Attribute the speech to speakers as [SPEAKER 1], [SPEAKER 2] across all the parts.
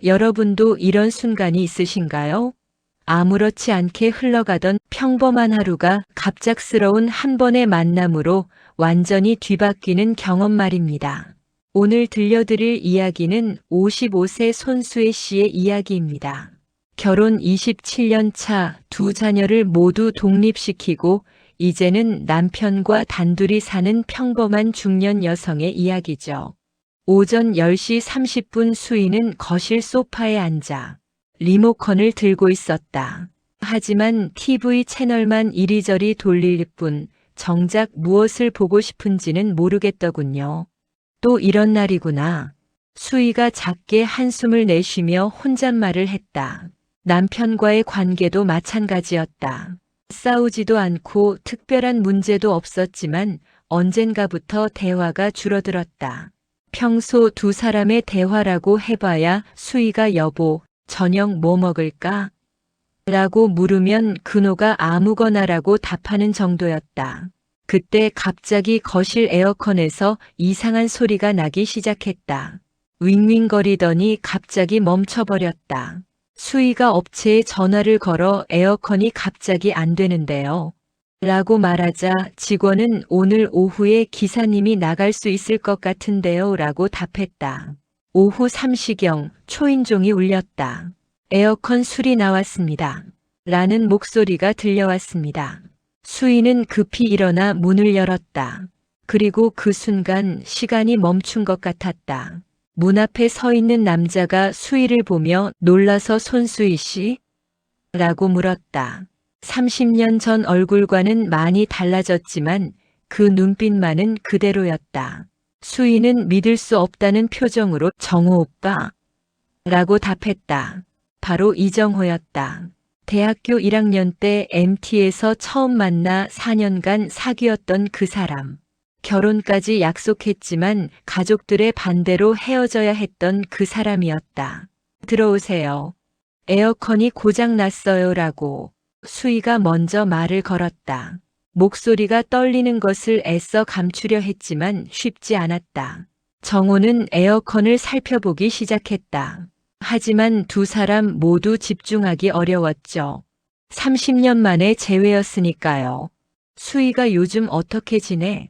[SPEAKER 1] 여러분도 이런 순간이 있으신가요? 아무렇지 않게 흘러가던 평범한 하루가 갑작스러운 한 번의 만남으로 완전히 뒤바뀌는 경험 말입니다. 오늘 들려드릴 이야기는 55세 손수혜 씨의 이야기입니다. 결혼 27년 차 두 자녀를 모두 독립시키고 이제는 남편과 단둘이 사는 평범한 중년 여성의 이야기죠. 오전 10시 30분 수희는 거실 소파에 앉아 리모컨을 들고 있었다. 하지만 TV 채널만 이리저리 돌릴 뿐 정작 무엇을 보고 싶은지는 모르겠더군요. 또 이런 날이구나. 수희가 작게 한숨을 내쉬며 혼잣말을 했다. 남편과의 관계도 마찬가지였다. 싸우지도 않고 특별한 문제도 없었지만 언젠가부터 대화가 줄어들었다. 평소 두 사람의 대화라고 해봐야 수희가 여보, 저녁 뭐 먹을까? 라고 물으면 근호가 아무거나라고 답하는 정도였다. 그때 갑자기 거실 에어컨에서 이상한 소리가 나기 시작했다. 윙윙거리더니 갑자기 멈춰버렸다. 수희가 업체에 전화를 걸어 에어컨이 갑자기 안 되는데요. 라고 말하자 직원은 오늘 오후에 기사님이 나갈 수 있을 것 같은데요. 라고 답했다. 오후 3시경 초인종이 울렸다. 에어컨 수리 나왔습니다. 라는 목소리가 들려왔습니다. 수희는 급히 일어나 문을 열었다. 그리고 그 순간 시간이 멈춘 것 같았다. 문 앞에 서 있는 남자가 수희를 보며 놀라서 손수희 씨? 라고 물었다. 30년 전 얼굴과는 많이 달라졌지만 그 눈빛만은 그대로였다. 수희는 믿을 수 없다는 표정으로 정호 오빠? 라고 답했다. 바로 이정호였다. 대학교 1학년 때 MT에서 처음 만나 4년간 사귀었던 그 사람. 결혼까지 약속했지만 가족들의 반대로 헤어져야 했던 그 사람이었다. 들어오세요. 에어컨이 고장 났어요. 라고 수희가 먼저 말을 걸었다. 목소리가 떨리는 것을 애써 감추려 했지만 쉽지 않았다. 정호는 에어컨을 살펴보기 시작했다. 하지만 두 사람 모두 집중하기 어려웠죠. 30년 만에 재회였으니까요. 수희가 요즘 어떻게 지내?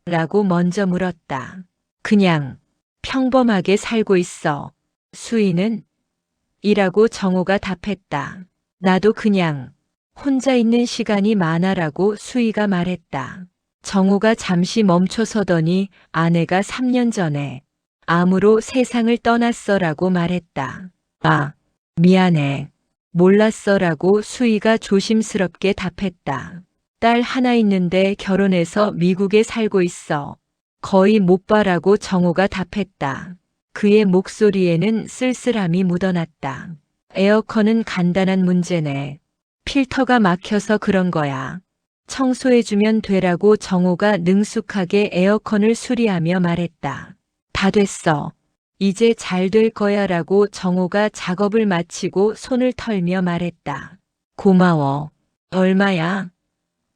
[SPEAKER 1] 라고 먼저 물었다. 그냥 평범하게 살고 있어. 수희는? 이라고 정호가 답했다. 나도 그냥 혼자 있는 시간이 많아라고 수희가 말했다. 정호가 잠시 멈춰서더니 아내가 3년 전에 암으로 세상을 떠났어라고 말했다. 아, 미안해. 몰랐어라고 수희가 조심스럽게 답했다. 딸 하나 있는데 결혼해서 미국에 살고 있어. 거의 못 봐라고 정호가 답했다. 그의 목소리에는 쓸쓸함이 묻어났다. 에어컨은 간단한 문제네. 필터가 막혀서 그런 거야. 청소해주면 되라고 정호가 능숙하게 에어컨을 수리하며 말했다. 다 됐어. 이제 잘 될 거야 라고 정호가 작업을 마치고 손을 털며 말했다. 고마워. 얼마야?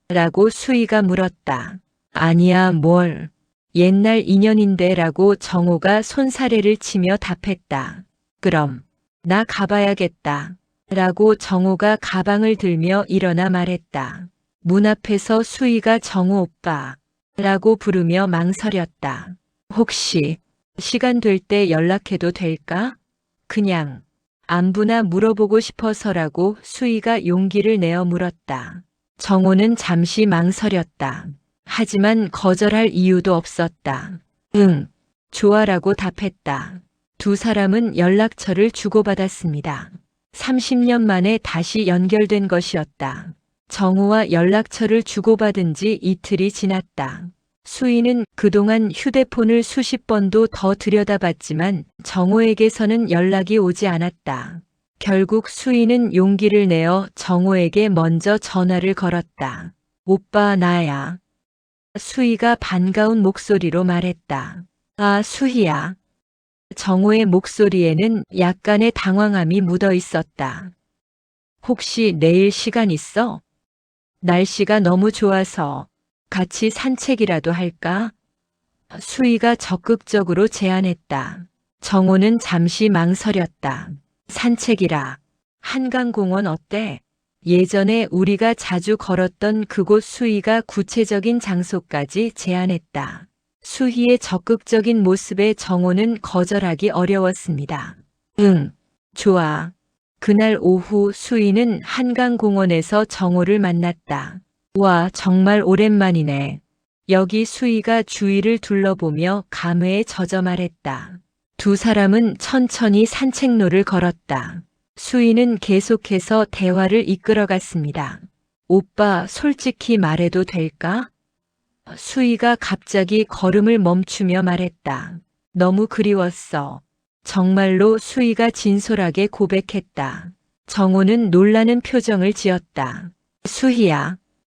[SPEAKER 1] 라고 수희가 물었다. 아니야 뭘. 옛날 인연인데 라고 정호가 손사래를 치며 답했다. 그럼 나 가봐야겠다. 라고 정호가 가방을 들며 일어나 말했다. 문 앞에서 수희가 정호 오빠 라고 부르며 망설였다. 혹시 시간 될 때 연락해도 될까? 그냥 안부나 물어보고 싶어서라고 수희가 용기를 내어 물었다. 정호는 잠시 망설였다. 하지만 거절할 이유도 없었다. 응, 좋아라고 답했다. 두 사람은 연락처를 주고받았습니다. 30년 만에 다시 연결된 것이었다. 정호와 연락처를 주고받은 지 이틀이 지났다. 수희는 그동안 휴대폰을 수십 번도 더 들여다봤지만 정호에게서는 연락이 오지 않았다. 결국 수희는 용기를 내어 정호에게 먼저 전화를 걸었다. 오빠 나야. 수희가 반가운 목소리로 말했다. 아 수희야. 정호의 목소리에는 약간의 당황함이 묻어 있었다. 혹시 내일 시간 있어? 날씨가 너무 좋아서 같이 산책이라도 할까? 수희가 적극적으로 제안했다. 정호는 잠시 망설였다. 산책이라. 한강공원 어때? 예전에 우리가 자주 걸었던 그곳. 수희가 구체적인 장소까지 제안했다. 수희의 적극적인 모습에 정호는 거절하기 어려웠습니다. 응, 좋아. 그날 오후 수희는 한강공원에서 정호를 만났다. 와, 정말 오랜만이네. 여기. 수희가 주위를 둘러보며 감회에 젖어 말했다. 두 사람은 천천히 산책로를 걸었다. 수희는 계속해서 대화를 이끌어갔습니다. 오빠, 솔직히 말해도 될까? 수희가 갑자기 걸음을 멈추며 말했다. 너무 그리웠어. 정말로. 수희가 진솔하게 고백했다. 정호는 놀라는 표정을 지었다. 수희야,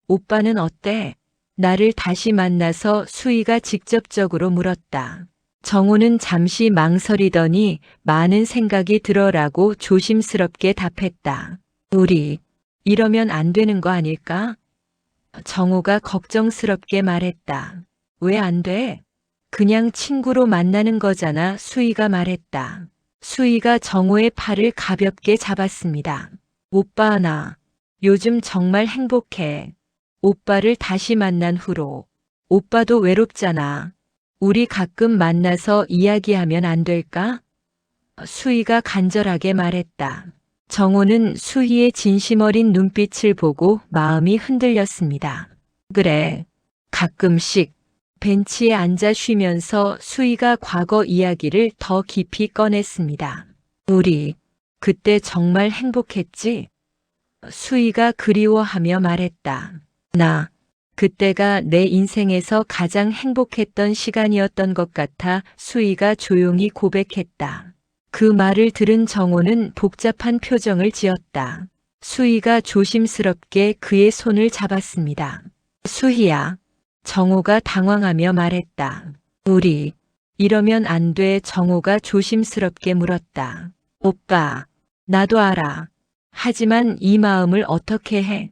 [SPEAKER 1] 오빠는 어때? 나를 다시 만나서. 수희가 직접적으로 물었다. 정호는 잠시 망설이더니 많은 생각이 들어라고 조심스럽게 답했다. 우리 이러면 안 되는 거 아닐까? 정호가 걱정스럽게 말했다. 왜 안 돼? 그냥 친구로 만나는 거잖아. 수희가 말했다. 수희가 정호의 팔을 가볍게 잡았습니다. 오빠, 나 요즘 정말 행복해. 오빠를 다시 만난 후로. 오빠도 외롭잖아. 우리 가끔 만나서 이야기하면 안 될까? 수희가 간절하게 말했다. 정호는 수희의 진심 어린 눈빛을 보고 마음이 흔들렸습니다. 그래, 가끔씩. 벤치에 앉아 쉬면서 수희가 과거 이야기를 더 깊이 꺼냈습니다. 우리 그때 정말 행복했지? 수희가 그리워하며 말했다. 나 그때가 내 인생에서 가장 행복했던 시간이었던 것 같아. 수희가 조용히 고백했다. 그 말을 들은 정호는 복잡한 표정을 지었다. 수희가 조심스럽게 그의 손을 잡았습니다. 수희야. 정호가 당황하며 말했다. 우리 이러면 안 돼. 정호가 조심스럽게 물었다. 오빠, 나도 알아. 하지만 이 마음을 어떻게 해?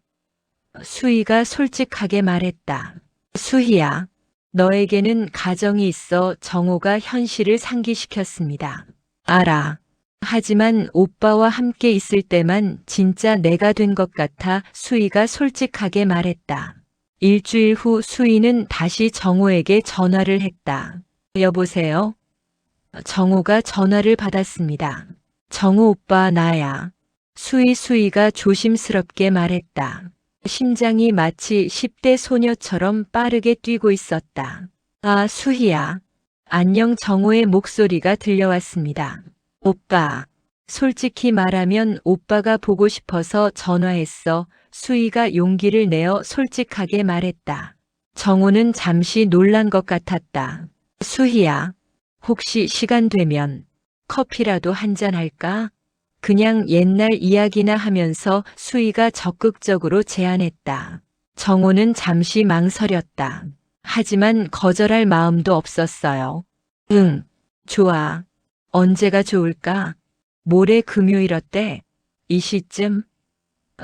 [SPEAKER 1] 수희가 솔직하게 말했다. 수희야, 너에게는 가정이 있어. 정호가 현실을 상기시켰습니다. 알아. 하지만 오빠와 함께 있을 때만 진짜 내가 된 것 같아. 수희가 솔직하게 말했다. 일주일 후 수희는 다시 정호에게 전화를 했다. 여보세요? 정호가 전화를 받았습니다. 정호 오빠, 나야. 수희가 조심스럽게 말했다. 심장이 마치 10대 소녀처럼 빠르게 뛰고 있었다. 아, 수희야. 안녕. 정호의 목소리가 들려왔습니다. 오빠. 솔직히 말하면 오빠가 보고 싶어서 전화했어. 수희가 용기를 내어 솔직하게 말했다. 정호는 잠시 놀란 것 같았다. 수희야, 혹시 시간 되면 커피라도 한잔 할까? 그냥 옛날 이야기나 하면서. 수희가 적극적으로 제안했다. 정호는 잠시 망설였다. 하지만 거절할 마음도 없었어요. 응, 좋아. 언제가 좋을까? 모레 금요일 어때? 이 시쯤?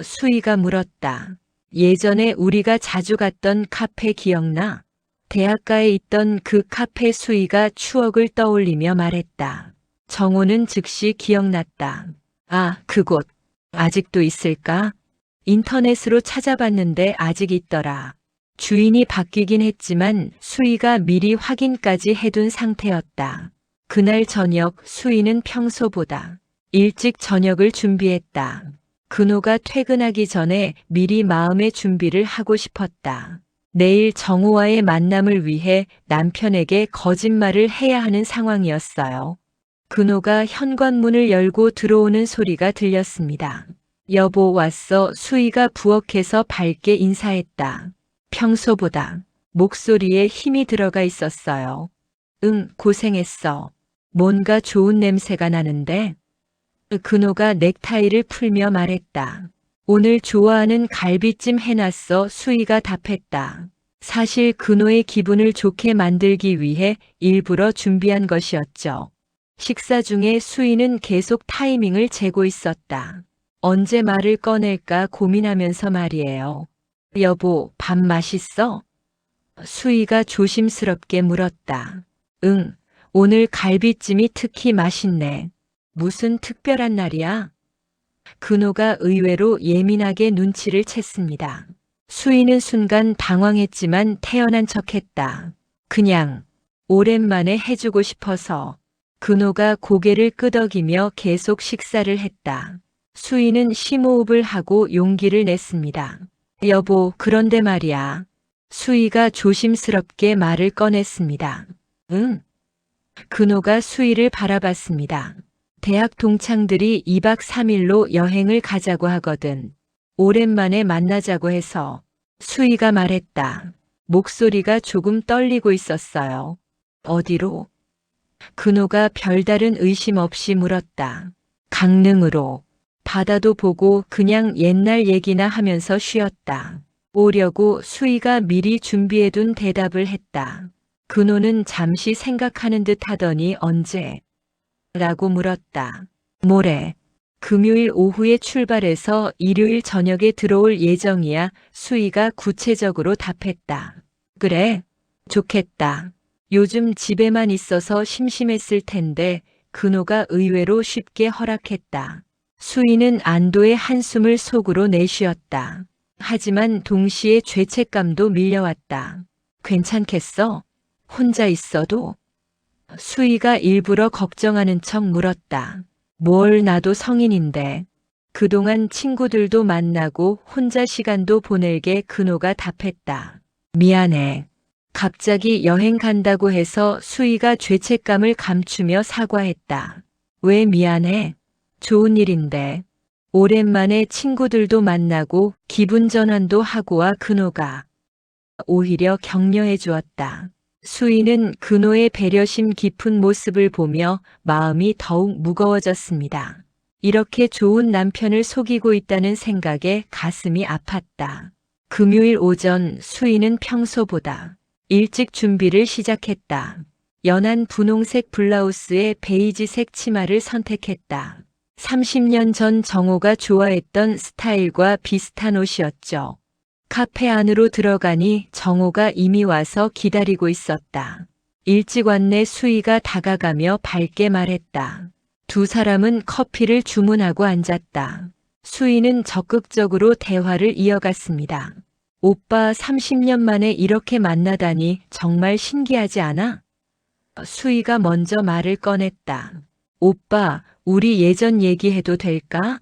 [SPEAKER 1] 수희가 물었다. 예전에 우리가 자주 갔던 카페 기억나? 대학가에 있던 그 카페. 수희가 추억을 떠올리며 말했다. 정호는 즉시 기억났다. 아, 그곳. 아직도 있을까? 인터넷으로 찾아봤는데 아직 있더라. 주인이 바뀌긴 했지만 수희가 미리 확인까지 해둔 상태였다. 그날 저녁 수희는 평소보다 일찍 저녁을 준비했다. 근호가 퇴근하기 전에 미리 마음의 준비를 하고 싶었다. 내일 정호와의 만남을 위해 남편에게 거짓말을 해야 하는 상황이었어요. 근호가 현관문을 열고 들어오는 소리가 들렸습니다. 여보, 왔어. 수희가 부엌에서 밝게 인사했다. 평소보다 목소리에 힘이 들어가 있었어요. 응, 고생했어. 뭔가 좋은 냄새가 나는데? 근호가 넥타이를 풀며 말했다. 오늘 좋아하는 갈비찜 해놨어. 수희가 답했다. 사실 근호의 기분을 좋게 만들기 위해 일부러 준비한 것이었죠. 식사 중에 수희는 계속 타이밍을 재고 있었다. 언제 말을 꺼낼까 고민하면서 말이에요. 여보, 밥 맛있어? 수희가 조심스럽게 물었다. 응, 오늘 갈비찜이 특히 맛있네. 무슨 특별한 날이야? 근호가 의외로 예민하게 눈치를 챘습니다. 수희는 순간 당황했지만 태연한 척했다. 그냥 오랜만에 해주고 싶어서. 근호가 고개를 끄덕이며 계속 식사를 했다. 수희는 심호흡을 하고 용기를 냈습니다. 여보, 그런데 말이야. 수희가 조심스럽게 말을 꺼냈습니다. 응? 근호가 수희를 바라봤습니다. 대학 동창들이 2박 3일로 여행을 가자고 하거든. 오랜만에 만나자고 해서. 수희가 말했다. 목소리가 조금 떨리고 있었어요. 어디로? 근호가 별다른 의심 없이 물었다. 강릉으로. 바다도 보고 그냥 옛날 얘기나 하면서 쉬었다. 오려고 수희가 미리 준비해둔 대답을 했다. 근호는 잠시 생각하는 듯 하더니 언제? 라고 물었다. 모레. 금요일 오후에 출발해서 일요일 저녁에 들어올 예정이야. 수희가 구체적으로 답했다. 그래? 좋겠다. 요즘 집에만 있어서 심심했을 텐데 근호가 의외로 쉽게 허락했다. 수희는 안도의 한숨을 속으로 내쉬었다. 하지만 동시에 죄책감도 밀려왔다. 괜찮겠어? 혼자 있어도? 수희가 일부러 걱정하는 척 물었다. 뭘, 나도 성인인데. 그동안 친구들도 만나고 혼자 시간도 보낼게. 근호가 답했다. 미안해. 갑자기 여행 간다고 해서 수희가 죄책감을 감추며 사과했다. 왜 미안해? 좋은 일인데. 오랜만에 친구들도 만나고 기분 전환도 하고 와. 근호가 오히려 격려해 주었다. 수희는 근호의 배려심 깊은 모습을 보며 마음이 더욱 무거워졌습니다. 이렇게 좋은 남편을 속이고 있다는 생각에 가슴이 아팠다. 금요일 오전 수희는 평소보다 일찍 준비를 시작했다. 연한 분홍색 블라우스에 베이지색 치마를 선택했다. 30년 전 정호가 좋아했던 스타일과 비슷한 옷이었죠. 카페 안으로 들어가니 정호가 이미 와서 기다리고 있었다. 일찍 왔네. 수희가 다가가며 밝게 말했다. 두 사람은 커피를 주문하고 앉았다. 수희는 적극적으로 대화를 이어갔습니다. 오빠, 30년 만에 이렇게 만나다니 정말 신기하지 않아? 수희가 먼저 말을 꺼냈다. 오빠, 우리 예전 얘기해도 될까?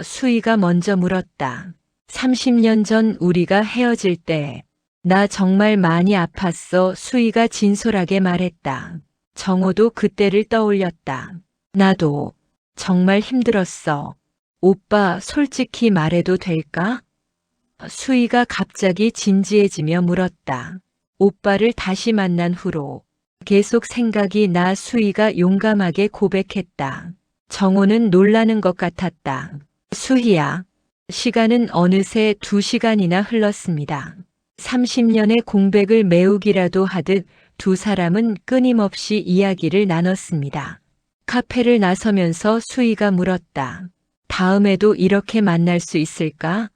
[SPEAKER 1] 수희가 먼저 물었다. 30년 전 우리가 헤어질 때 나 정말 많이 아팠어. 수희가 진솔하게 말했다. 정호도 그때를 떠올렸다. 나도 정말 힘들었어. 오빠, 솔직히 말해도 될까? 수희가 갑자기 진지해지며 물었다. 오빠를 다시 만난 후로 계속 생각이 나. 수희가 용감하게 고백했다. 정호는 놀라는 것 같았다. 수희야. 시간은 어느새 2시간이나 흘렀습니다. 30년의 공백을 메우기라도 하듯 두 사람은 끊임없이 이야기를 나눴습니다. 카페를 나서면서 수희가 물었다. 다음에도 이렇게 만날 수 있을까?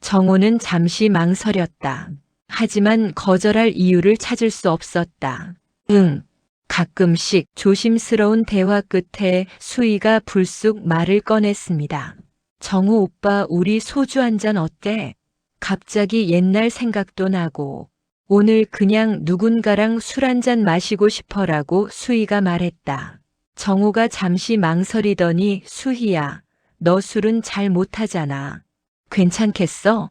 [SPEAKER 1] 정호는 잠시 망설였다. 하지만 거절할 이유를 찾을 수 없었다. 응. 가끔씩. 조심스러운 대화 끝에 수희가 불쑥 말을 꺼냈습니다. 정호 오빠, 우리 소주 한 잔 어때? 갑자기 옛날 생각도 나고 오늘 그냥 누군가랑 술 한 잔 마시고 싶어라고 수희가 말했다. 정호가 잠시 망설이더니 수희야, 너 술은 잘 못하잖아. 괜찮겠어?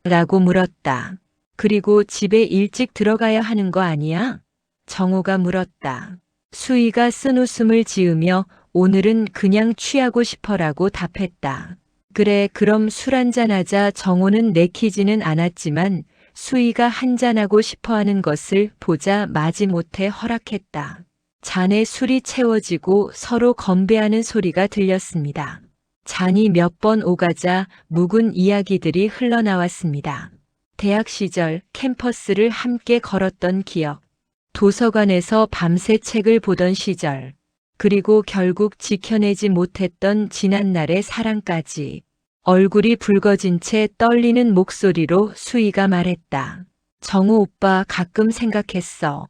[SPEAKER 1] 라고 물었다. 그리고 집에 일찍 들어가야 하는 거 아니야? 정호가 물었다. 수희가 쓴웃음을 지으며 오늘은 그냥 취하고 싶어라고 답했다. 그래, 그럼 술 한잔하자. 정호는 내키지는 않았지만 수희가 한잔하고 싶어하는 것을 보자 마지못해 허락했다. 잔에 술이 채워지고 서로 건배하는 소리가 들렸습니다. 잔이 몇 번 오가자 묵은 이야기들이 흘러나왔습니다. 대학 시절 캠퍼스를 함께 걸었던 기억, 도서관에서 밤새 책을 보던 시절, 그리고 결국 지켜내지 못했던 지난날의 사랑까지. 얼굴이 붉어진 채 떨리는 목소리로 수희가 말했다. 정호 오빠, 가끔 생각했어.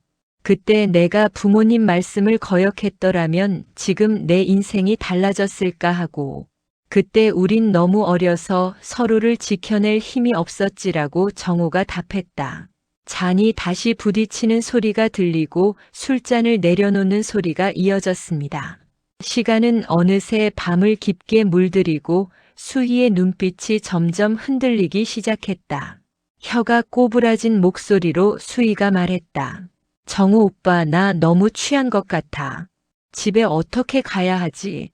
[SPEAKER 1] 그때 내가 부모님 말씀을 거역했더라면 지금 내 인생이 달라졌을까 하고, 그때 우린 너무 어려서 서로를 지켜낼 힘이 없었지라고 정호가 답했다. 잔이 다시 부딪히는 소리가 들리고 술잔을 내려놓는 소리가 이어졌습니다. 시간은 어느새 밤을 깊게 물들이고 수희의 눈빛이 점점 흔들리기 시작했다. 혀가 꼬부라진 목소리로 수희가 말했다. 정우 오빠, 나 너무 취한 것 같아. 집에 어떻게 가야 하지?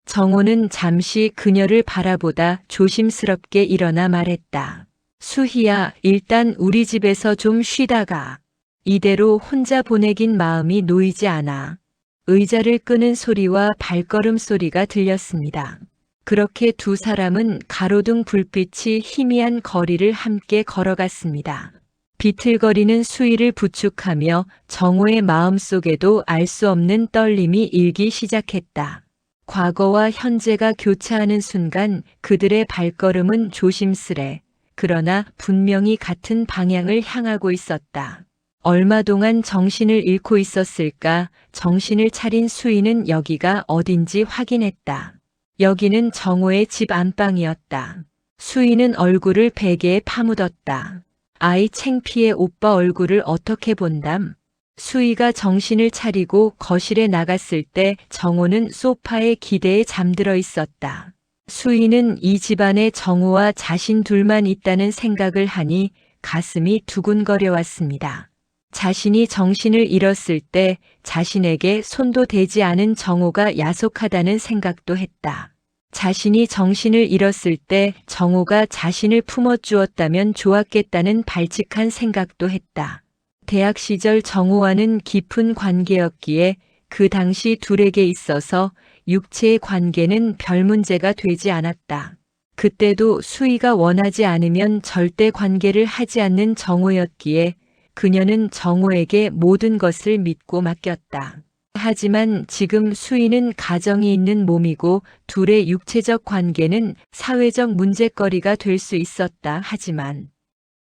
[SPEAKER 1] 정호는 잠시 그녀를 바라보다 조심스럽게 일어나 말했다. 수희야, 일단 우리 집에서 좀 쉬다가. 이대로 혼자 보내긴 마음이 놓이지 않아. 의자를 끄는 소리와 발걸음 소리가 들렸습니다. 그렇게 두 사람은 가로등 불빛이 희미한 거리를 함께 걸어갔습니다. 비틀거리는 수위를 부축하며 정호의 마음속에도 알 수 없는 떨림이 일기 시작했다. 과거와 현재가 교차하는 순간 그들의 발걸음은 조심스레, 그러나 분명히 같은 방향을 향하고 있었다. 얼마 동안 정신을 잃고 있었을까? 정신을 차린 수희는 여기가 어딘지 확인했다. 여기는 정호의 집 안방이었다. 수희는 얼굴을 베개에 파묻었다. 아이 창피해 오빠 얼굴을 어떻게 본담? 수희가 정신을 차리고 거실에 나갔을 때 정호는 소파에 기대에 잠들어 있었다. 수희는 이 집안에 정호와 자신 둘만 있다는 생각을 하니 가슴이 두근거려 왔습니다. 자신이 정신을 잃었을 때 자신에게 손도 대지 않은 정호가 야속하다는 생각도 했다. 자신이 정신을 잃었을 때 정호가 자신을 품어주었다면 좋았겠다는 발칙한 생각도 했다. 대학 시절 정호와는 깊은 관계였기에 그 당시 둘에게 있어서 육체의 관계는 별 문제가 되지 않았다. 그때도 수희가 원하지 않으면 절대 관계를 하지 않는 정호였기에 그녀는 정호에게 모든 것을 믿고 맡겼다. 하지만 지금 수희는 가정이 있는 몸이고 둘의 육체적 관계는 사회적 문제거리가 될 수 있었다. 하지만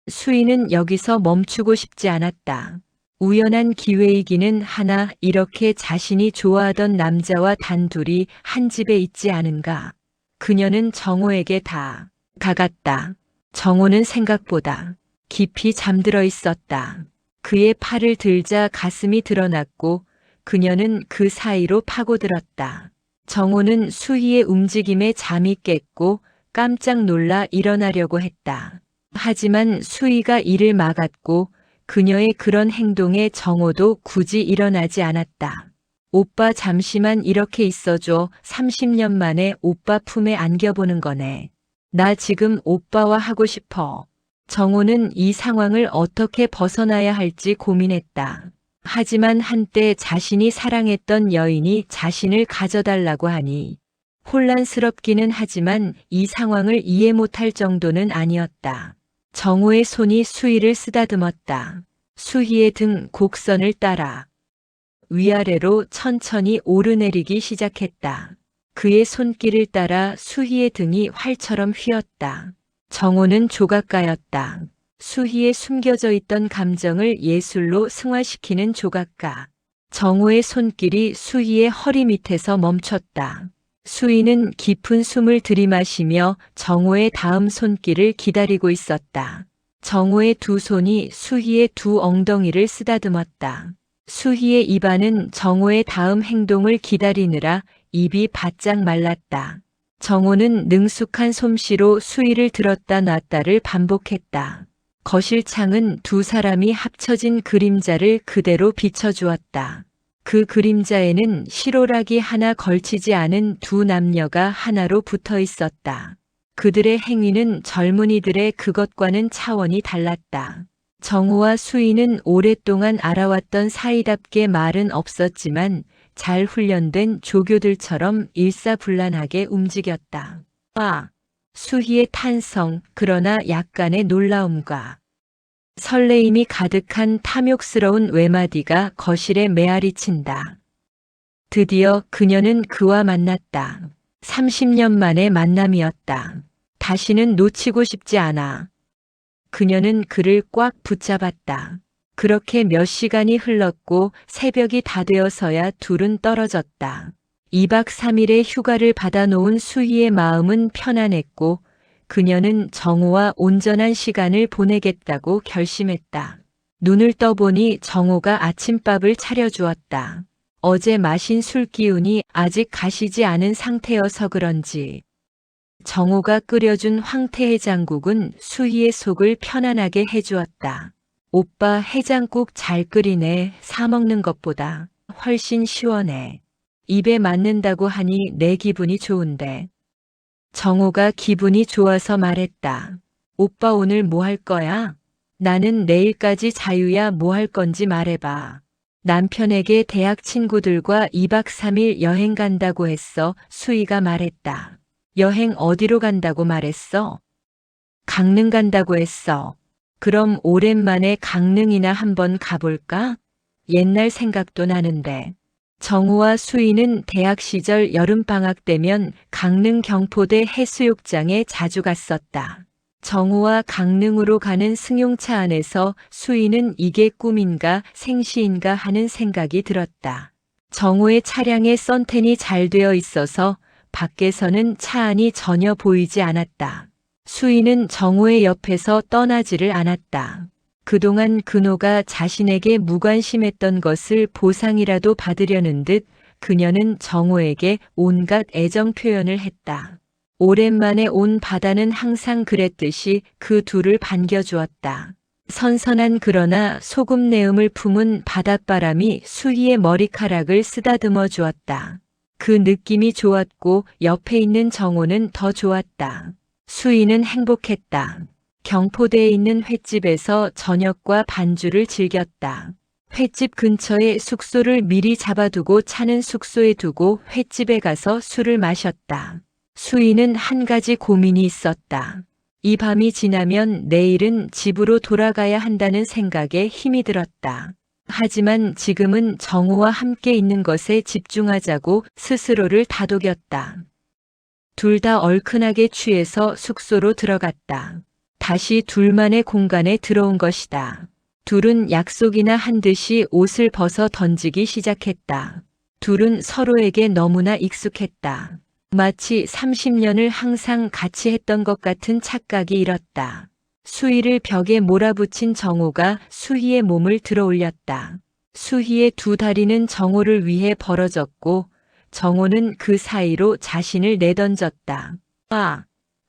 [SPEAKER 1] 수희는 여기서 멈추고 싶지 않았다. 우연한 기회이기는 하나 이렇게 자신이 좋아하던 남자와 단둘이 한 집에 있지 않은가. 그녀는 정호에게 다 가갔다. 정호는 생각보다 깊이 잠들어 있었다. 그의 팔을 들자 가슴이 드러났고 그녀는 그 사이로 파고들었다. 정호는 수희의 움직임에 잠이 깼고 깜짝 놀라 일어나려고 했다. 하지만 수희가 이를 막았고 그녀의 그런 행동에 정호도 굳이 일어나지 않았다. 오빠 잠시만 이렇게 있어줘. 30년 만에 오빠 품에 안겨보는 거네. 나 지금 오빠와 하고 싶어. 정호는 이 상황을 어떻게 벗어나야 할지 고민했다. 하지만 한때 자신이 사랑했던 여인이 자신을 가져달라고 하니 혼란스럽기는 하지만 이 상황을 이해 못할 정도는 아니었다. 정호의 손이 수희를 쓰다듬었다. 수희의 등 곡선을 따라 위아래로 천천히 오르내리기 시작했다. 그의 손길을 따라 수희의 등이 활처럼 휘었다. 정호는 조각가였다. 수희의 숨겨져 있던 감정을 예술로 승화시키는 조각가. 정호의 손길이 수희의 허리 밑에서 멈췄다. 수희는 깊은 숨을 들이마시며 정호의 다음 손길을 기다리고 있었다. 정호의 두 손이 수희의 두 엉덩이를 쓰다듬었다. 수희의 입안은 정호의 다음 행동을 기다리느라 입이 바짝 말랐다. 정호는 능숙한 솜씨로 수희를 들었다 놨다를 반복했다. 거실 창은 두 사람이 합쳐진 그림자를 그대로 비춰주었다. 그 그림자에는 실오라기 하나 걸치지 않은 두 남녀가 하나로 붙어 있었다. 그들의 행위는 젊은이들의 그것과는 차원이 달랐다. 정호와 수희는 오랫동안 알아왔던 사이답게 말은 없었지만 잘 훈련된 조교들처럼 일사불란하게 움직였다. 수희의 탄성, 그러나 약간의 놀라움과 설레임이 가득한 탐욕스러운 외마디가 거실에 메아리친다. 드디어 그녀는 그와 만났다. 30년 만의 만남이었다. 다시는 놓치고 싶지 않아. 그녀는 그를 꽉 붙잡았다. 그렇게 몇 시간이 흘렀고 새벽이 다 되어서야 둘은 떨어졌다. 2박 3일의 휴가를 받아놓은 수희의 마음은 편안했고 그녀는 정호와 온전한 시간을 보내겠다고 결심했다. 눈을 떠보니 정호가 아침밥을 차려주었다. 어제 마신 술 기운이 아직 가시지 않은 상태여서 그런지 정호가 끓여준 황태해장국은 수희의 속을 편안하게 해주었다. 오빠 해장국 잘 끓이네. 사 먹는 것보다 훨씬 시원해. 입에 맞는다고 하니 내 기분이 좋은데. 정호가 기분이 좋아서 말했다. 오빠 오늘 뭐 할 거야? 나는 내일까지 자유야. 뭐 할 건지 말해봐. 남편에게 대학 친구들과 2박 3일 여행 간다고 했어. 수희가 말했다. 여행 어디로 간다고 말했어? 강릉 간다고 했어. 그럼 오랜만에 강릉이나 한번 가볼까? 옛날 생각도 나는데. 정호와 수희는 대학 시절 여름방학 때면 강릉 경포대 해수욕장에 자주 갔었다. 정호와 강릉으로 가는 승용차 안에서 수희는 이게 꿈인가 생시인가 하는 생각이 들었다. 정호의 차량에 선텐이 잘 되어 있어서 밖에서는 차 안이 전혀 보이지 않았다. 수희는 정호의 옆에서 떠나지를 않았다. 그동안 근호가 자신에게 무관심했던 것을 보상이라도 받으려는 듯 그녀는 정호에게 온갖 애정 표현을 했다. 오랜만에 온 바다는 항상 그랬듯이 그 둘을 반겨주었다. 선선한 그러나 소금 내음을 품은 바닷바람이 수희의 머리카락을 쓰다듬어 주었다. 그 느낌이 좋았고 옆에 있는 정호는 더 좋았다. 수희는 행복했다. 경포대에 있는 횟집에서 저녁과 반주를 즐겼다. 횟집 근처에 숙소를 미리 잡아두고 차는 숙소에 두고 횟집에 가서 술을 마셨다. 수희는 한 가지 고민이 있었다. 이 밤이 지나면 내일은 집으로 돌아가야 한다는 생각에 힘이 들었다. 하지만 지금은 정호와 함께 있는 것에 집중하자고 스스로를 다독였다. 둘 다 얼큰하게 취해서 숙소로 들어갔다. 다시 둘만의 공간에 들어온 것이다. 둘은 약속이나 한 듯이 옷을 벗어 던지기 시작했다. 둘은 서로에게 너무나 익숙했다. 마치 30년을 항상 같이 했던 것 같은 착각이 일었다. 수희를 벽에 몰아붙인 정호가 수희의 몸을 들어올렸다. 수희의 두 다리는 정호를 위해 벌어졌고 정호는 그 사이로 자신을 내던졌다.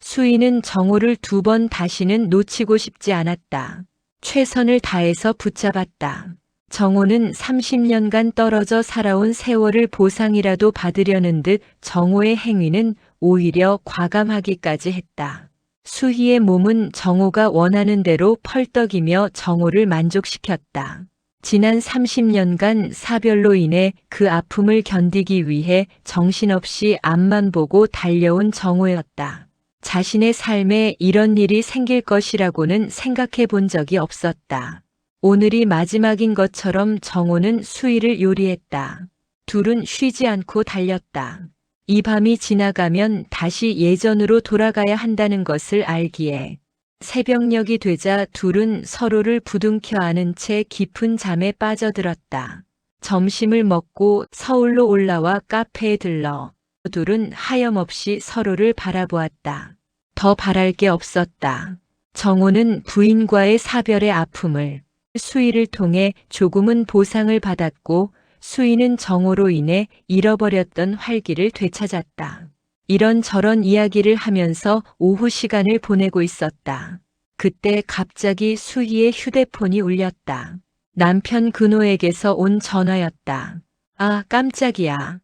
[SPEAKER 1] 수희는 정호를 2번 다시는 놓치고 싶지 않았다. 최선을 다해서 붙잡았다. 정호는 30년간 떨어져 살아온 세월을 보상이라도 받으려는 듯 정호의 행위는 오히려 과감하기까지 했다. 수희의 몸은 정호가 원하는 대로 펄떡이며 정호를 만족시켰다. 지난 30년간 사별로 인해 그 아픔을 견디기 위해 정신없이 앞만 보고 달려온 정호였다. 자신의 삶에 이런 일이 생길 것이라고는 생각해 본 적이 없었다. 오늘이 마지막인 것처럼 정호는 수희를 요리했다. 둘은 쉬지 않고 달렸다. 이 밤이 지나가면 다시 예전으로 돌아가야 한다는 것을 알기에 새벽녘이 되자 둘은 서로를 부둥켜 안은 채 깊은 잠에 빠져들었다. 점심을 먹고 서울로 올라와 카페에 들러 둘은 하염없이 서로를 바라보았다. 더 바랄 게 없었다. 정호는 부인과의 사별의 아픔을 수희를 통해 조금은 보상을 받았고 수희는 정호로 인해 잃어버렸던 활기를 되찾았다. 이런저런 이야기를 하면서 오후 시간을 보내고 있었다. 그때 갑자기 수희의 휴대폰이 울렸다. 남편 근호에게서 온 전화였다. 아, 깜짝이야.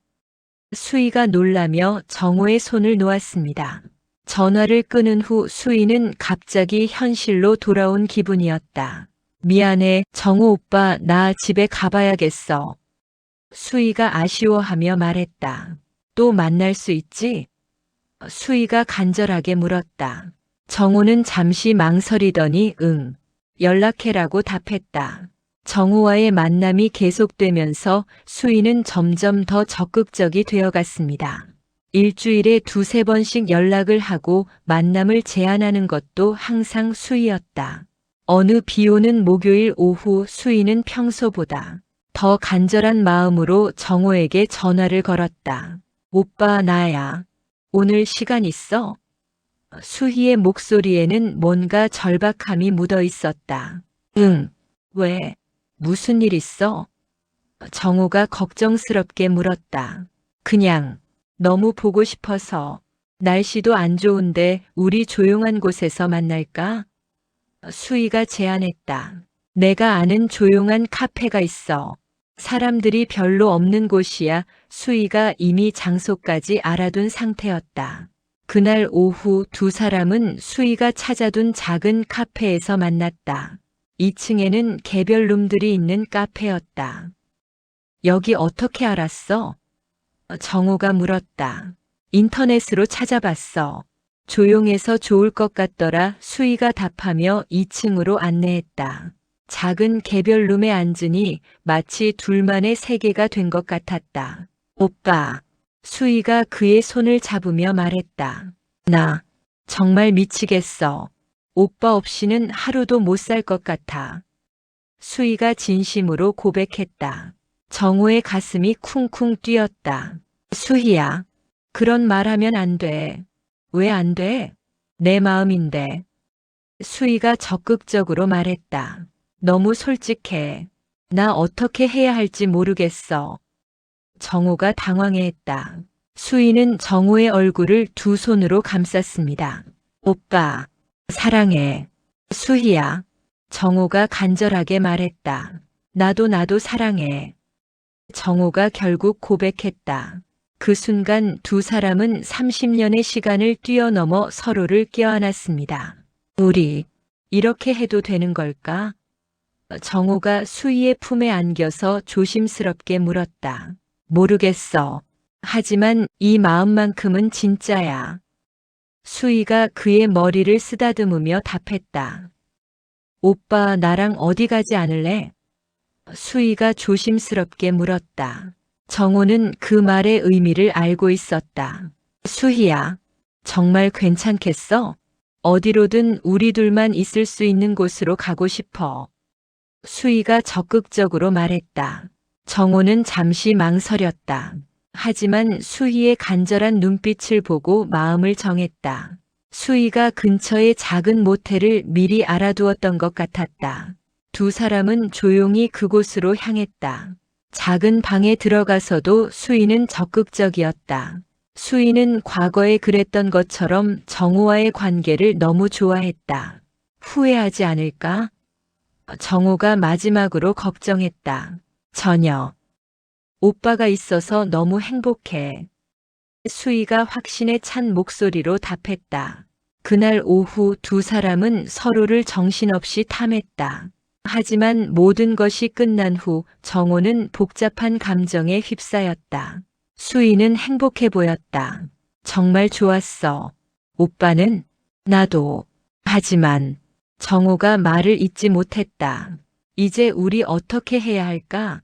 [SPEAKER 1] 수희가 놀라며 정호의 손을 놓았습니다. 전화를 끊은 후 수희는 갑자기 현실로 돌아온 기분이었다. 미안해, 정호 오빠, 나 집에 가봐야겠어. 수희가 아쉬워하며 말했다. 또 만날 수 있지? 수희가 간절하게 물었다. 정호는 잠시 망설이더니 응, 연락해라고 답했다. 정호와의 만남이 계속되면서 수희는 점점 더 적극적이 되어갔습니다. 일주일에 2~3번씩 연락을 하고 만남을 제안하는 것도 항상 수희였다. 어느 비 오는 목요일 오후 수희는 평소보다 더 간절한 마음으로 정호에게 전화를 걸었다. 오빠, 나야. 오늘 시간 있어? 수희의 목소리에는 뭔가 절박함이 묻어 있었다. 응. 왜? 무슨 일 있어? 정호가 걱정스럽게 물었다. 그냥 너무 보고 싶어서. 날씨도 안 좋은데 우리 조용한 곳에서 만날까? 수희가 제안했다. 내가 아는 조용한 카페가 있어. 사람들이 별로 없는 곳이야. 수희가 이미 장소까지 알아둔 상태였다. 그날 오후 두 사람은 수희가 찾아둔 작은 카페에서 만났다. 2층에는 개별 룸들이 있는 카페였다. 여기 어떻게 알았어? 정호가 물었다. 인터넷으로 찾아봤어. 조용해서 좋을 것 같더라. 수희가 답하며 2층으로 안내했다. 작은 개별 룸에 앉으니 마치 둘만의 세계가 된 것 같았다. 오빠. 수희가 그의 손을 잡으며 말했다. 나 정말 미치겠어. 오빠 없이는 하루도 못 살 것 같아. 수희가 진심으로 고백했다. 정호의 가슴이 쿵쿵 뛰었다. 수희야, 그런 말 하면 안 돼. 왜 안 돼? 내 마음인데. 수희가 적극적으로 말했다. 너무 솔직해. 나 어떻게 해야 할지 모르겠어. 정호가 당황해했다. 수희는 정호의 얼굴을 두 손으로 감쌌습니다. 오빠, 사랑해. 수희야. 정호가 간절하게 말했다. 나도 사랑해. 정호가 결국 고백했다. 그 순간 두 사람은 30년의 시간을 뛰어넘어 서로를 껴안았습니다. 우리 이렇게 해도 되는 걸까? 정호가 수희의 품에 안겨서 조심스럽게 물었다. 모르겠어. 하지만 이 마음만큼은 진짜야. 수희가 그의 머리를 쓰다듬으며 답했다. 오빠, 나랑 어디 가지 않을래? 수희가 조심스럽게 물었다. 정호는 그 말의 의미를 알고 있었다. 수희야, 정말 괜찮겠어? 어디로든 우리 둘만 있을 수 있는 곳으로 가고 싶어. 수희가 적극적으로 말했다. 정호는 잠시 망설였다. 하지만 수희의 간절한 눈빛을 보고 마음을 정했다. 수희가 근처의 작은 모텔을 미리 알아두었던 것 같았다. 두 사람은 조용히 그곳으로 향했다. 작은 방에 들어가서도 수희는 적극적이었다. 수희는 과거에 그랬던 것처럼 정호와의 관계를 너무 좋아했다. 후회하지 않을까? 정호가 마지막으로 걱정했다. 전혀. 오빠가 있어서 너무 행복해. 수희가 확신에 찬 목소리로 답했다. 그날 오후 두 사람은 서로를 정신없이 탐했다. 하지만 모든 것이 끝난 후 정호는 복잡한 감정에 휩싸였다. 수희는 행복해 보였다. 정말 좋았어. 오빠는? 나도. 하지만 정호가 말을 잇지 못했다. 이제 우리 어떻게 해야 할까?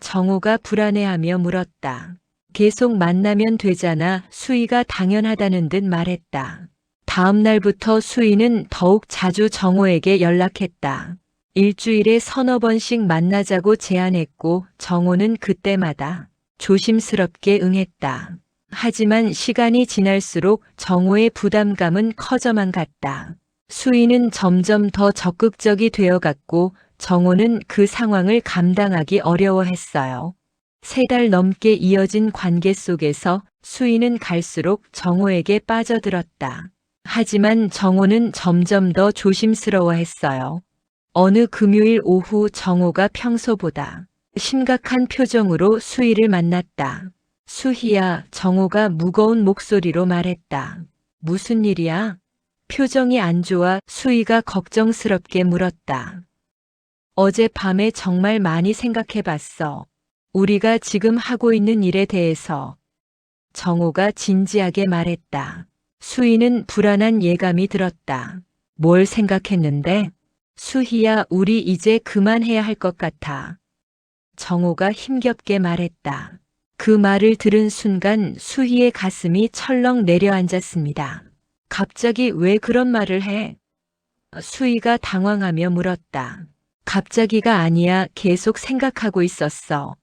[SPEAKER 1] 정호가 불안해하며 물었다. 계속 만나면 되잖아. 수희가 당연하다는 듯 말했다. 다음 날부터 수희는 더욱 자주 정호에게 연락했다. 일주일에 서너 번씩 만나자고 제안했고 정호는 그때마다 조심스럽게 응했다. 하지만 시간이 지날수록 정호의 부담감은 커져만 갔다. 수희는 점점 더 적극적이 되어갔고 정호는 그 상황을 감당하기 어려워했어요. 3달 넘게 이어진 관계 속에서 수희는 갈수록 정호에게 빠져들었다. 하지만 정호는 점점 더 조심스러워했어요. 어느 금요일 오후 정호가 평소보다 심각한 표정으로 수희를 만났다. 수희야, 정호가 무거운 목소리로 말했다. 무슨 일이야? 표정이 안 좋아. 수희가 걱정스럽게 물었다. 어젯밤에 정말 많이 생각해봤어. 우리가 지금 하고 있는 일에 대해서. 정호가 진지하게 말했다. 수희는 불안한 예감이 들었다. 뭘 생각했는데? 수희야, 우리 이제 그만해야 할 것 같아. 정호가 힘겹게 말했다. 그 말을 들은 순간 수희의 가슴이 철렁 내려앉았습니다. 갑자기 왜 그런 말을 해? 수희가 당황하며 물었다. 갑자기가 아니야. 계속 생각하고 있었어.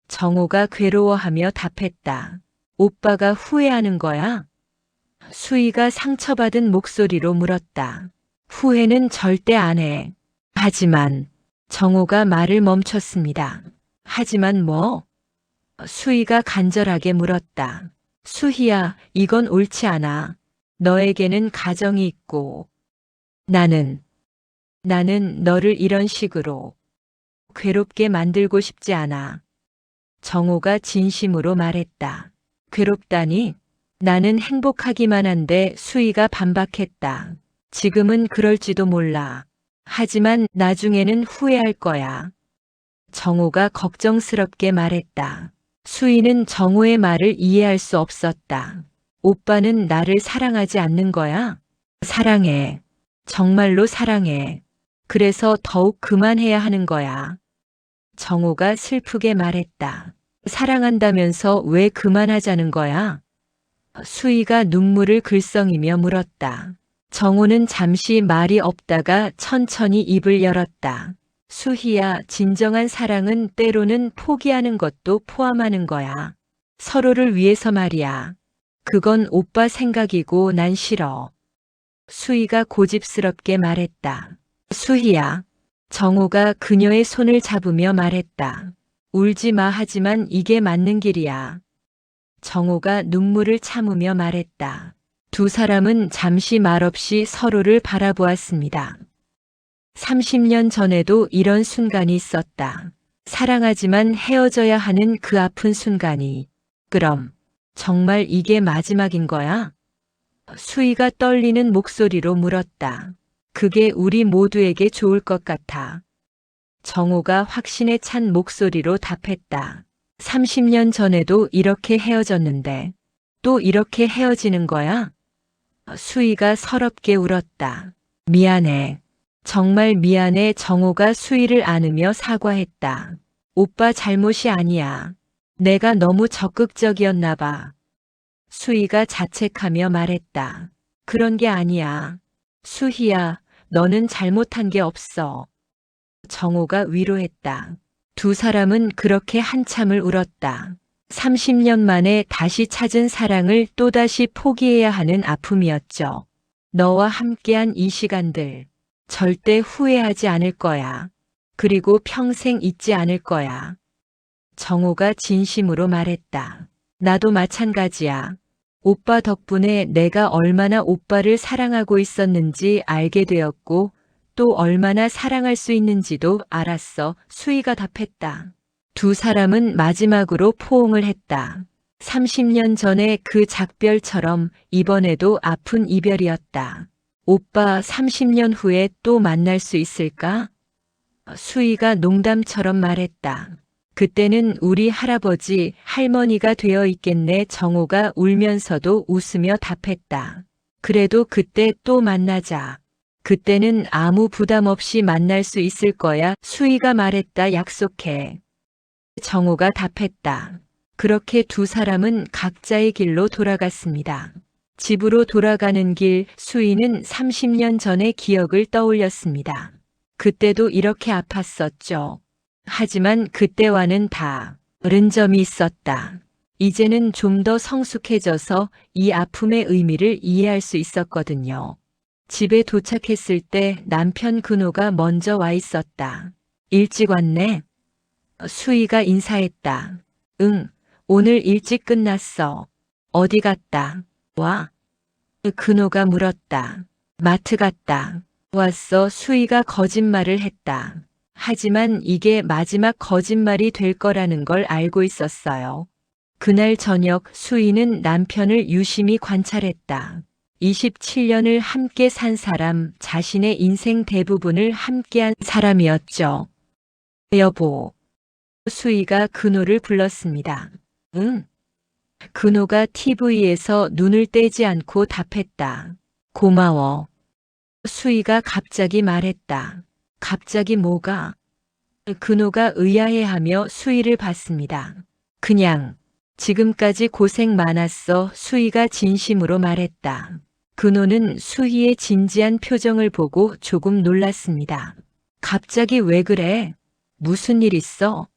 [SPEAKER 1] 정호가 괴로워하며 답했다. 오빠가 후회하는 거야? 수희가 상처받은 목소리로 물었다. 후회는 절대 안 해. 하지만 정호가 말을 멈췄습니다. 하지만 뭐? 수희가 간절하게 물었다. 수희야, 이건 옳지 않아. 너에게는 가정이 있고 나는 너를 이런 식으로 괴롭게 만들고 싶지 않아. 정호가 진심으로 말했다. 괴롭다니? 나는 행복하기만 한데. 수희가 반박했다. 지금은 그럴지도 몰라. 하지만 나중에는 후회할 거야. 정호가 걱정스럽게 말했다. 수희는 정호의 말을 이해할 수 없었다. 오빠는 나를 사랑하지 않는 거야? 사랑해. 정말로 사랑해. 그래서 더욱 그만해야 하는 거야. 정호가 슬프게 말했다. 사랑한다면서 왜 그만하자는 거야? 수희가 눈물을 글썽이며 물었다. 정호는 잠시 말이 없다가 천천히 입을 열었다. 수희야, 진정한 사랑은 때로는 포기하는 것도 포함하는 거야. 서로를 위해서 말이야. 그건 오빠 생각이고 난 싫어. 수희가 고집스럽게 말했다. 수희야. 정호가 그녀의 손을 잡으며 말했다. 울지 마. 하지만 이게 맞는 길이야. 정호가 눈물을 참으며 말했다. 두 사람은 잠시 말없이 서로를 바라보았습니다. 30년 전에도 이런 순간이 있었다. 사랑하지만 헤어져야 하는 그 아픈 순간이. 그럼 정말 이게 마지막인 거야? 수희가 떨리는 목소리로 물었다. 그게 우리 모두에게 좋을 것 같아. 정호가 확신에 찬 목소리로 답했다. 30년 전에도 이렇게 헤어졌는데 또 이렇게 헤어지는 거야? 수희가 서럽게 울었다. 미안해. 정말 미안해. 정호가 수희를 안으며 사과했다. 오빠 잘못이 아니야. 내가 너무 적극적이었나 봐. 수희가 자책하며 말했다. 그런 게 아니야. 수희야, 너는 잘못한 게 없어. 정호가 위로했다. 두 사람은 그렇게 한참을 울었다. 30년 만에 다시 찾은 사랑을 또다시 포기해야 하는 아픔이었죠. 너와 함께한 이 시간들 절대 후회하지 않을 거야. 그리고 평생 잊지 않을 거야. 정호가 진심으로 말했다. 나도 마찬가지야. 오빠 덕분에 내가 얼마나 오빠를 사랑하고 있었는지 알게 되었고 또 얼마나 사랑할 수 있는지도 알았어. 수희가 답했다. 두 사람은 마지막으로 포옹을 했다. 30년 전의 그 작별처럼 이번에도 아픈 이별이었다. 오빠 30년 후에 또 만날 수 있을까? 수희가 농담처럼 말했다. 그때는 우리 할아버지, 할머니가 되어 있겠네. 정호가 울면서도 웃으며 답했다. 그래도 그때 또 만나자. 그때는 아무 부담 없이 만날 수 있을 거야. 수희가 말했다. 약속해. 정호가 답했다. 그렇게 두 사람은 각자의 길로 돌아갔습니다. 집으로 돌아가는 길, 수희는 30년 전의 기억을 떠올렸습니다. 그때도 이렇게 아팠었죠. 하지만 그때와는 다른 점이 있었다. 이제는 좀 더 성숙해져서 이 아픔의 의미를 이해할 수 있었거든요. 집에 도착했을 때 남편 근호가 먼저 와 있었다. 일찍 왔네? 수희가 인사했다. 응, 오늘 일찍 끝났어. 어디 갔다 와? 근호가 물었다. 마트 갔다 왔어. 수희가 거짓말을 했다. 하지만 이게 마지막 거짓말이 될 거라는 걸 알고 있었어요. 그날 저녁 수희는 남편을 유심히 관찰했다. 27년을 함께 산 사람, 자신의 인생 대부분을 함께한 사람이었죠. 여보. 수희가 근호를 불렀습니다. 응. 근호가 TV에서 눈을 떼지 않고 답했다. 고마워. 수희가 갑자기 말했다. 갑자기 뭐가? 근호가 의아해하며 수희를 봤습니다. 그냥 지금까지 고생 많았어. 수희가 진심으로 말했다. 근호는 수희의 진지한 표정을 보고 조금 놀랐습니다. 갑자기 왜 그래? 무슨 일 있어?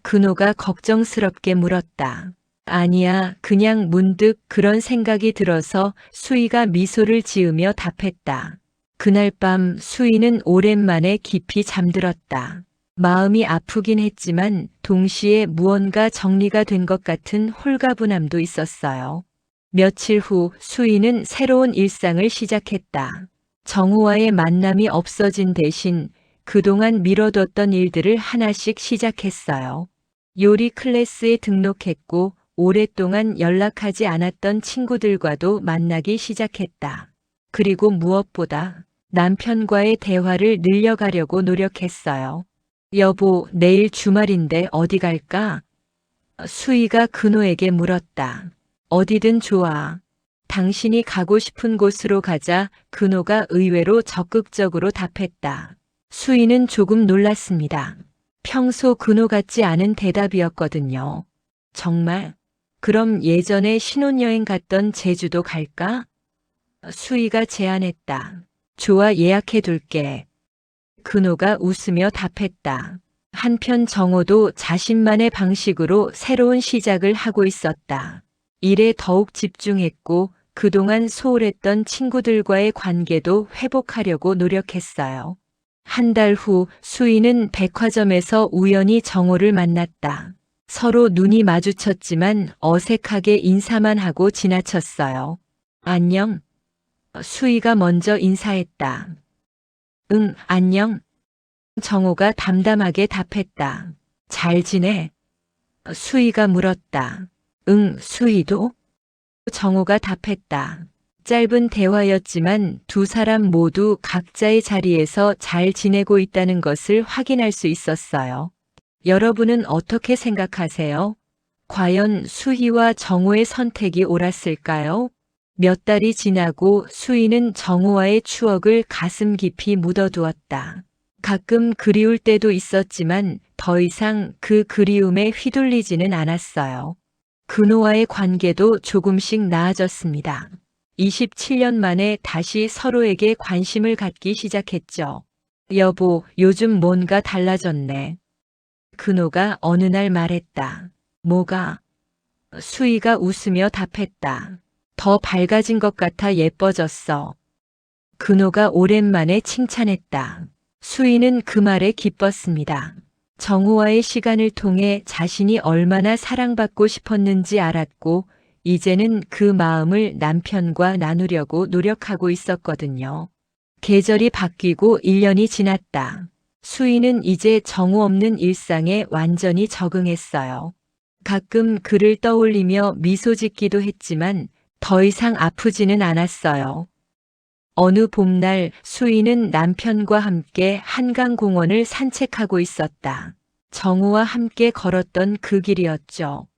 [SPEAKER 1] 근호가 걱정스럽게 물었다. 아니야, 그냥 문득 그런 생각이 들어서 수희가 미소를 지으며 답했다. 그날 밤 수희는 오랜만에 깊이 잠들었다. 마음이 아프긴 했지만 동시에 무언가 정리가 된 것 같은 홀가분함도 있었어요. 며칠 후 수희는 새로운 일상을 시작했다. 정우와의 만남이 없어진 대신 그동안 미뤄뒀던 일들을 하나씩 시작했어요. 요리 클래스에 등록했고 오랫동안 연락하지 않았던 친구들과도 만나기 시작했다. 그리고 무엇보다 남편과의 대화를 늘려가려고 노력했어요. 여보, 내일 주말인데 어디 갈까? 수희가 근호에게 물었다. 어디든 좋아. 당신이 가고 싶은 곳으로 가자. 근호가 의외로 적극적으로 답했다. 수희는 조금 놀랐습니다. 평소 근호 같지 않은 대답이었거든요. 정말? 그럼 예전에 신혼여행 갔던 제주도 갈까? 수희가 제안했다. 좋아, 예약해 둘게. 근호가 웃으며 답했다. 한편 정호도 자신만의 방식으로 새로운 시작을 하고 있었다. 일에 더욱 집중했고 그동안 소홀했던 친구들과의 관계도 회복하려고 노력했어요. 한 달 후 수희는 백화점에서 우연히 정호를 만났다. 서로 눈이 마주쳤지만 어색하게 인사만 하고 지나쳤어요. 안녕. 수희가 먼저 인사했다. 응, 안녕. 정호가 담담하게 답했다. 잘 지내? 수희가 물었다. 응, 수희도? 정호가 답했다. 짧은 대화였지만 두 사람 모두 각자의 자리에서 잘 지내고 있다는 것을 확인할 수 있었어요. 여러분은 어떻게 생각하세요? 과연 수희와 정호의 선택이 옳았을까요? 몇 달이 지나고 수희는 정호와의 추억을 가슴 깊이 묻어두었다. 가끔 그리울 때도 있었지만 더 이상 그 그리움에 휘둘리지는 않았어요. 근호와의 관계도 조금씩 나아졌습니다. 27년 만에 다시 서로에게 관심을 갖기 시작했죠. 여보, 요즘 뭔가 달라졌네. 근호가 어느 날 말했다. 뭐가? 수희가 웃으며 답했다. 더 밝아진 것 같아 예뻐졌어. 근호가 오랜만에 칭찬했다. 수희는 그 말에 기뻤습니다. 정우와의 시간을 통해 자신이 얼마나 사랑받고 싶었는지 알았고 이제는 그 마음을 남편과 나누려고 노력하고 있었거든요. 계절이 바뀌고 1년이 지났다. 수희는 이제 정우 없는 일상에 완전히 적응했어요. 가끔 그를 떠올리며 미소 짓기도 했지만 더 이상 아프지는 않았어요. 어느 봄날 수희는 남편과 함께 한강공원을 산책하고 있었다. 정우와 함께 걸었던 그 길이었죠.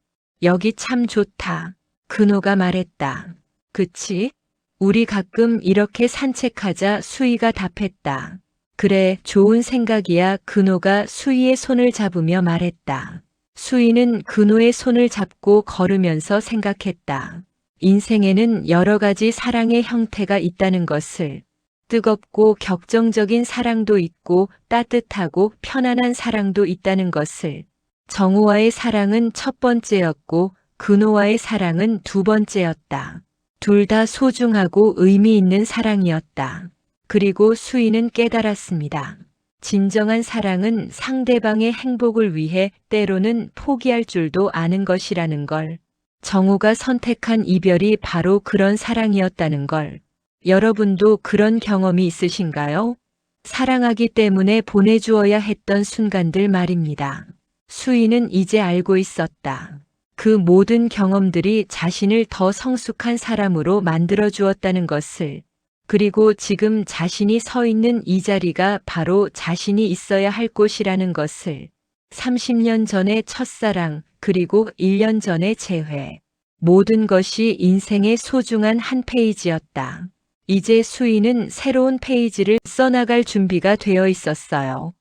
[SPEAKER 1] 여기 참 좋다. 근호가 말했다. 그치? 우리 가끔 이렇게 산책하자. 수희가 답했다. 그래, 좋은 생각이야. 근호가 수희의 손을 잡으며 말했다. 수희는 근호의 손을 잡고 걸으면서 생각했다. 인생에는 여러 가지 사랑의 형태가 있다는 것을. 뜨겁고 격정적인 사랑도 있고 따뜻하고 편안한 사랑도 있다는 것을. 정우와의 사랑은 첫 번째였고 근호와의 사랑은 두 번째였다. 둘 다 소중하고 의미 있는 사랑이었다. 그리고 수희는 깨달았습니다. 진정한 사랑은 상대방의 행복을 위해 때로는 포기할 줄도 아는 것이라는 걸. 정우가 선택한 이별이 바로 그런 사랑이었다는 걸. 여러분도 그런 경험이 있으신가요? 사랑하기 때문에 보내주어야 했던 순간들 말입니다. 수희는 이제 알고 있었다. 그 모든 경험들이 자신을 더 성숙한 사람으로 만들어 주었다는 것을. 그리고 지금 자신이 서 있는 이 자리가 바로 자신이 있어야 할 곳이라는 것을. 30년 전의 첫사랑, 그리고 1년 전의 재회. 모든 것이 인생의 소중한 한 페이지였다. 이제 수희는 새로운 페이지를 써나갈 준비가 되어 있었어요.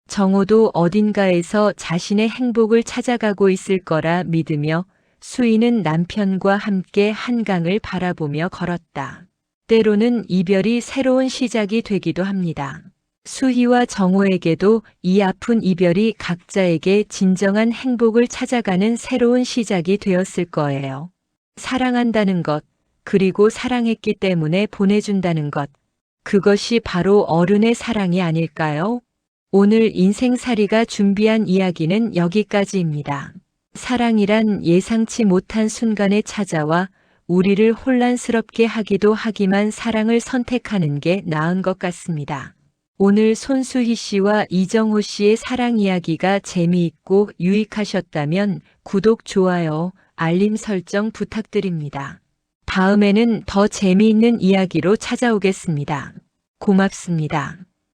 [SPEAKER 1] 정호도 어딘가에서 자신의 행복을 찾아가고 있을 거라 믿으며 수희는 남편과 함께 한강을 바라보며 걸었다. 때로는 이별이 새로운 시작이 되기도 합니다. 수희와 정호에게도 이 아픈 이별이 각자에게 진정한 행복을 찾아가는 새로운 시작이 되었을 거예요. 사랑한다는 것, 그리고 사랑했기 때문에 보내준다는 것, 그것이 바로 어른의 사랑이 아닐까요? 오늘 인생살이가 준비한 이야기는 여기까지입니다. 사랑이란 예상치 못한 순간에 찾아와 우리를 혼란스럽게 하기도 하기만 사랑을 선택하는 게 나은 것 같습니다. 오늘 손수희 씨와 이정호 씨의 사랑 이야기가 재미있고 유익하셨다면 구독, 좋아요, 알림 설정 부탁드립니다. 다음에는 더 재미있는 이야기로 찾아오겠습니다. 고맙습니다.